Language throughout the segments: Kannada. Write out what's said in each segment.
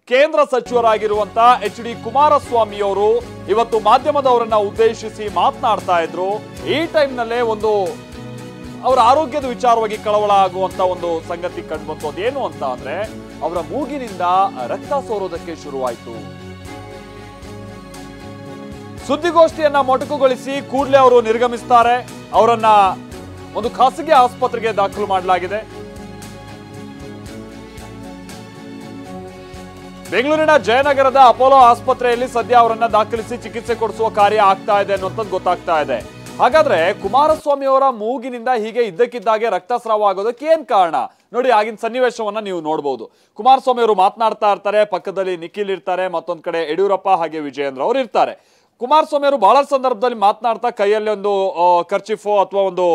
ಕೇಂದ್ರ ಸಚಿವರಾಗಿರುವಂತಹ ಎಚ್.ಡಿ. ಕುಮಾರಸ್ವಾಮಿ ಅವರು ಇವತ್ತು ಮಾಧ್ಯಮದವರನ್ನ ಉದ್ದೇಶಿಸಿ ಮಾತನಾಡ್ತಾ ಇದ್ರು. ಈ ಟೈಮ್ನಲ್ಲೇ ಒಂದು ಅವರ ಆರೋಗ್ಯದ ವಿಚಾರವಾಗಿ ಕಳವಳ ಆಗುವಂತ ಒಂದು ಸಂಗತಿ ಕಂಡುಬಂತು. ಅದೇನು ಅಂತ ಅಂದ್ರೆ ಅವರ ಮೂಗಿನಿಂದ ರಕ್ತ ಸೋರೋದಕ್ಕೆ ಶುರುವಾಯಿತು. ಸುದ್ದಿಗೋಷ್ಠಿಯನ್ನ ಮೊಟಕುಗೊಳಿಸಿ ಕೂಡಲೇ ಅವರು ನಿರ್ಗಮಿಸ್ತಾರೆ. ಅವರನ್ನ ಒಂದು ಖಾಸಗಿ ಆಸ್ಪತ್ರೆಗೆ ದಾಖಲು ಮಾಡಲಾಗಿದೆ. ಬೆಂಗಳೂರಿನ ಜಯನಗರದ ಅಪೋಲೋ ಆಸ್ಪತ್ರೆಯಲ್ಲಿ ಸದ್ಯ ಅವರನ್ನ ದಾಖಲಿಸಿ ಚಿಕಿತ್ಸೆ ಕೊಡಿಸುವ ಕಾರ್ಯ ಆಗ್ತಾ ಇದೆ ಅನ್ನುವಂಥದ್ದು ಗೊತ್ತಾಗ್ತಾ ಇದೆ. ಹಾಗಾದ್ರೆ ಕುಮಾರಸ್ವಾಮಿ ಅವರ ಮೂಗಿನಿಂದ ಹೀಗೆ ಇದ್ದಕ್ಕಿದ್ದಾಗೆ ರಕ್ತಸ್ರಾವ ಆಗೋದಕ್ಕೆ ಏನ್ ಕಾರಣ ನೋಡಿ, ಆಗಿನ ಸನ್ನಿವೇಶವನ್ನ ನೀವು ನೋಡಬಹುದು. ಕುಮಾರಸ್ವಾಮಿ ಅವರು ಮಾತನಾಡ್ತಾ ಇರ್ತಾರೆ, ಪಕ್ಕದಲ್ಲಿ ನಿಖಿಲ್ ಇರ್ತಾರೆ, ಮತ್ತೊಂದ್ ಕಡೆ ಯಡಿಯೂರಪ್ಪ ಹಾಗೆ ವಿಜಯೇಂದ್ರ ಅವರು ಇರ್ತಾರೆ. ಕುಮಾರಸ್ವಾಮಿ ಅವರು ಬಹಳ ಸಂದರ್ಭದಲ್ಲಿ ಮಾತನಾಡ್ತಾ ಕೈಯಲ್ಲಿ ಒಂದು ಕರ್ಚಿಫೋ ಅಥವಾ ಒಂದು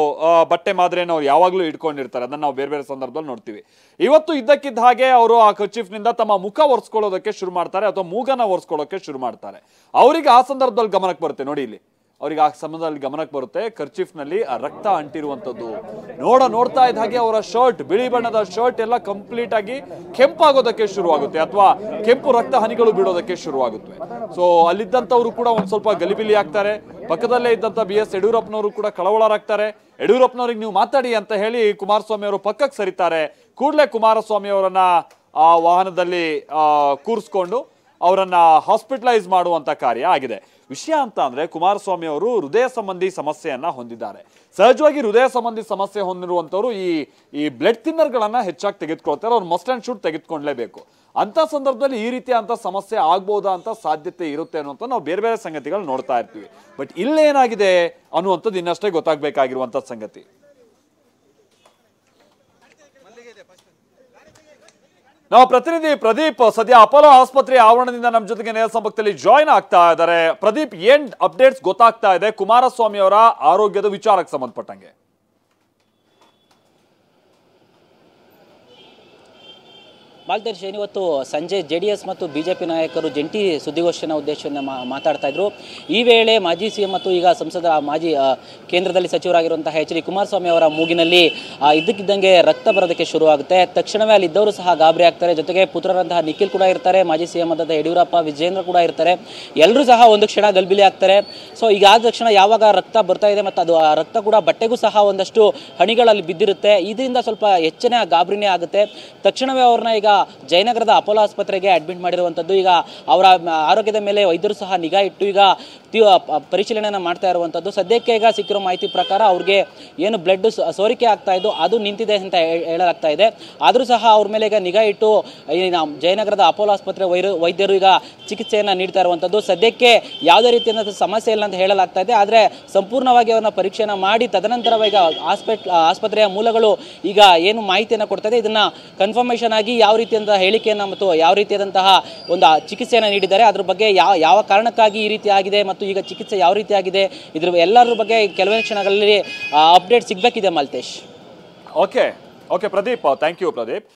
ಬಟ್ಟೆ ಮಾದರಿಯನ್ನು ಅವ್ರು ಯಾವಾಗಲೂ ಇಟ್ಕೊಂಡಿರ್ತಾರೆ. ಅದನ್ನ ನಾವು ಬೇರೆ ಬೇರೆ ಸಂದರ್ಭದಲ್ಲಿ ನೋಡ್ತೀವಿ. ಇವತ್ತು ಇದ್ದಕ್ಕಿದ್ದ ಹಾಗೆ ಅವರು ಆ ಕರ್ಚಿಫ್ನಿಂದ ತಮ್ಮ ಮುಖ ಒರೆಸ್ಕೊಳ್ಳೋದಕ್ಕೆ ಶುರು ಮಾಡ್ತಾರೆ ಅಥವಾ ಮೂಗನ್ನ ಒರೆಸ್ಕೊಳ್ಳೋಕೆ ಶುರು ಮಾಡ್ತಾರೆ. ಅವರಿಗೆ ಆ ಸಂದರ್ಭದಲ್ಲಿ ಗಮನಕ್ಕೆ ಬರುತ್ತೆ ನೋಡಿ, ಇಲ್ಲಿ ಅವರಿಗೆ ಆ ಸಂದರ್ಭದಲ್ಲಿ ಗಮನಕ್ಕೆ ಬರುತ್ತೆ ಕರ್ಚಿಫ್ ನಲ್ಲಿ ಆ ರಕ್ತ ಅಂಟಿರುವಂತದ್ದು. ನೋಡ್ತಾ ಇದ್ದ ಹಾಗೆ ಅವರ ಶರ್ಟ್, ಬಿಳಿ ಬಣ್ಣದ ಶರ್ಟ್ ಎಲ್ಲ ಕಂಪ್ಲೀಟ್ ಆಗಿ ಕೆಂಪಾಗೋದಕ್ಕೆ ಶುರುವಾಗುತ್ತೆ ಅಥವಾ ಕೆಂಪು ರಕ್ತ ಹನಿಗಳು ಬಿಡೋದಕ್ಕೆ ಶುರುವಾಗುತ್ತೆ. ಸೊ ಅಲ್ಲಿದ್ದಂಥವ್ರು ಕೂಡ ಒಂದ್ ಸ್ವಲ್ಪ ಗಲಿಬಿಲಿ ಆಗ್ತಾರೆ. ಪಕ್ಕದಲ್ಲೇ ಇದ್ದಂತ BS ಯಡಿಯೂರಪ್ಪನವರು ಕೂಡ ಕಳವಳರಾಗ್ತಾರೆ. ಯಡಿಯೂರಪ್ಪನವ್ರಿಗೆ ನೀವು ಮಾತಾಡಿ ಅಂತ ಹೇಳಿ ಕುಮಾರಸ್ವಾಮಿ ಅವರು ಪಕ್ಕಕ್ಕೆ ಸರಿತಾರೆ. ಕೂಡಲೇ ಕುಮಾರಸ್ವಾಮಿ ಅವರನ್ನ ಆ ವಾಹನದಲ್ಲಿ ಕೂರಿಸ್ಕೊಂಡು ಅವರನ್ನ ಹಾಸ್ಪಿಟಲೈಸ್ ಮಾಡುವಂತ ಕಾರ್ಯ ಆಗಿದೆ. ವಿಷಯ ಅಂತ ಅಂದ್ರೆ ಕುಮಾರಸ್ವಾಮಿ ಅವರು ಹೃದಯ ಸಂಬಂಧಿ ಸಮಸ್ಯೆಯನ್ನ ಹೊಂದಿದ್ದಾರೆ. ಸಹಜವಾಗಿ ಹೃದಯ ಸಂಬಂಧಿ ಸಮಸ್ಯೆ ಹೊಂದಿರುವಂತವರು ಈ ಬ್ಲಡ್ ಥಿನ್ನರ್ ಗಳನ್ನ ಹೆಚ್ಚಾಗಿ ತೆಗೆದುಕೊಳ್ತಾರೆ. ಅವ್ರು ಮಸ್ಟ್ ಅಂಡ್ ಶುಡ್ ತೆಗೆದುಕೊಳ್ಳಲೇಬೇಕು. ಅಂತ ಸಂದರ್ಭದಲ್ಲಿ ಈ ರೀತಿಯ ಅಂತ ಸಮಸ್ಯೆ ಆಗ್ಬೋದಾ ಅಂತ ಸಾಧ್ಯತೆ ಇರುತ್ತೆ ಅನ್ನುವಂಥ ನಾವು ಬೇರೆ ಬೇರೆ ಸಂಗತಿಗಳು ನೋಡ್ತಾ ಇರ್ತೀವಿ. ಬಟ್ ಇಲ್ಲೇನಾಗಿದೆ ಅನ್ನುವಂಥದ್ದು ಇನ್ನಷ್ಟೇ ಗೊತ್ತಾಗಬೇಕಾಗಿರುವಂತ ಸಂಗತಿ. ನಾವು ಪ್ರತಿನಿಧಿ ಪ್ರದೀಪ್ ಸದ್ಯ ಅಪೋಲೋ ಆಸ್ಪತ್ರೆ ಆವರಣದಿಂದ ನಮ್ಮ ಜೊತೆಗೆ ನೇರ ಸಂಪರ್ಕದಲ್ಲಿ ಜಾಯಿನ್ ಆಗ್ತಾ ಇದ್ದಾರೆ. ಪ್ರದೀಪ್, ಏನ್ ಅಪ್ಡೇಟ್ಸ್ ಗೊತ್ತಾಗ್ತಾ ಇದೆ ಕುಮಾರಸ್ವಾಮಿ ಅವರ ಆರೋಗ್ಯದ ವಿಚಾರಕ್ಕೆ ಸಂಬಂಧಪಟ್ಟಂಗೆ? ಮಾಲ್ತೇಶ್, ಇವತ್ತು ಸಂಜೆ JDS ಮತ್ತು BJP ನಾಯಕರು ಜಂಟಿ ಸುದ್ದಿಗೋಷ್ಠಿಯ ಉದ್ದೇಶವನ್ನು ಮಾತಾಡ್ತಾ ಇದ್ರು. ಈ ವೇಳೆ ಮಾಜಿ CM ಮತ್ತು ಈಗ ಸಂಸದ ಮಾಜಿ ಕೇಂದ್ರದಲ್ಲಿ ಸಚಿವರಾಗಿರುವಂತಹ ಎಚ್.ಡಿ. ಕುಮಾರಸ್ವಾಮಿ ಅವರ ಮೂಗಿನಲ್ಲಿ ಇದ್ದಕ್ಕಿದ್ದಂಗೆ ರಕ್ತ ಬರೋದಕ್ಕೆ ಶುರುವಾಗುತ್ತೆ. ತಕ್ಷಣವೇ ಅಲ್ಲಿದ್ದವರು ಸಹ ಗಾಬರಿ ಆಗ್ತಾರೆ. ಜೊತೆಗೆ ಪುತ್ರರಂತಹ ನಿಖಿಲ್ ಕೂಡ ಇರ್ತಾರೆ, ಮಾಜಿ CM ಆದಂತಹ ಯಡಿಯೂರಪ್ಪ, ವಿಜಯೇಂದ್ರ ಕೂಡ ಇರ್ತಾರೆ. ಎಲ್ಲರೂ ಸಹ ಒಂದು ಕ್ಷಣ ಗಲ್ಬಿಲಿ ಆಗ್ತಾರೆ. ಸೊ ಈಗ ಆದ ತಕ್ಷಣ ಯಾವಾಗ ರಕ್ತ ಬರ್ತಾ ಇದೆ ಮತ್ತು ಅದು ಆ ರಕ್ತ ಕೂಡ ಬಟ್ಟೆಗೂ ಸಹ ಒಂದಷ್ಟು ಹಣಿಗಳಲ್ಲಿ ಬಿದ್ದಿರುತ್ತೆ. ಇದರಿಂದ ಸ್ವಲ್ಪ ಹೆಚ್ಚಿನ ಗಾಬರಿನೇ ಆಗುತ್ತೆ. ತಕ್ಷಣವೇ ಅವ್ರನ್ನ ಈಗ ಜಯನಗರದ ಅಪೋಲೋ ಆಸ್ಪತ್ರೆಗೆ ಅಡ್ಮಿಟ್ ಮಾಡಿರುವಂಥದ್ದು. ಈಗ ಅವರ ಆರೋಗ್ಯದ ಮೇಲೆ ವೈದ್ಯರು ಸಹ ನಿಗಾ ಇಟ್ಟು ಈಗ ಪರಿಶೀಲನೆಯನ್ನು ಮಾಡ್ತಾ ಇರುವಂಥದ್ದು. ಸದ್ಯಕ್ಕೆ ಈಗ ಸಿಕ್ಕಿರೋ ಮಾಹಿತಿ ಪ್ರಕಾರ ಅವ್ರಿಗೆ ಏನು ಬ್ಲಡ್ ಸೋರಿಕೆ ಆಗ್ತಾ ಇದ್ದು ಅದು ನಿಂತಿದೆ ಅಂತ ಹೇಳಲಾಗ್ತಾ ಇದೆ. ಆದರೂ ಸಹ ಅವ್ರ ಮೇಲೆ ಈಗ ನಿಗಾ ಇಟ್ಟು ಜಯನಗರದ ಅಪೋಲೋ ಆಸ್ಪತ್ರೆ ವೈದ್ಯರು ಈಗ ಚಿಕಿತ್ಸೆಯನ್ನು ನೀಡ್ತಾ ಇರುವಂಥದ್ದು. ಸದ್ಯಕ್ಕೆ ಯಾವುದೇ ರೀತಿಯ ಸಮಸ್ಯೆ ಇಲ್ಲ ಅಂತ ಹೇಳಲಾಗ್ತಾ ಇದೆ. ಆದರೆ ಸಂಪೂರ್ಣವಾಗಿ ಅವ್ರನ್ನ ಪರೀಕ್ಷೆಯನ್ನು ಮಾಡಿ ತದನಂತರ ಈಗ ಆಸ್ಪತ್ರೆಯ ಮೂಲಗಳು ಈಗ ಏನು ಮಾಹಿತಿಯನ್ನು ಕೊಡ್ತಾ ಇದೆ ಇದನ್ನ ಕನ್ಫರ್ಮೇಷನ್ ಆಗಿ ಯಾವ ರೀತಿಯಂತಹ ಹೇಳಿಕೆಯನ್ನು ಮತ್ತು ಯಾವ ರೀತಿಯಾದಂತಹ ಒಂದು ಚಿಕಿತ್ಸೆಯನ್ನು ನೀಡಿದ್ದಾರೆ, ಅದ್ರ ಬಗ್ಗೆ ಯಾವ ಕಾರಣಕ್ಕಾಗಿ ಈ ರೀತಿ ಆಗಿದೆ ಮತ್ತು ಈಗ ಚಿಕಿತ್ಸೆ ಯಾವ ರೀತಿ ಆಗಿದೆ ಇದ್ರ ಎಲ್ಲರ ಬಗ್ಗೆ ಕೆಲವೇ ಕ್ಷಣಗಳಲ್ಲಿ ಅಪ್ಡೇಟ್ ಸಿಗಬೇಕಿದೆ Malthesh. Okay Pradeep, thank you Pradeep.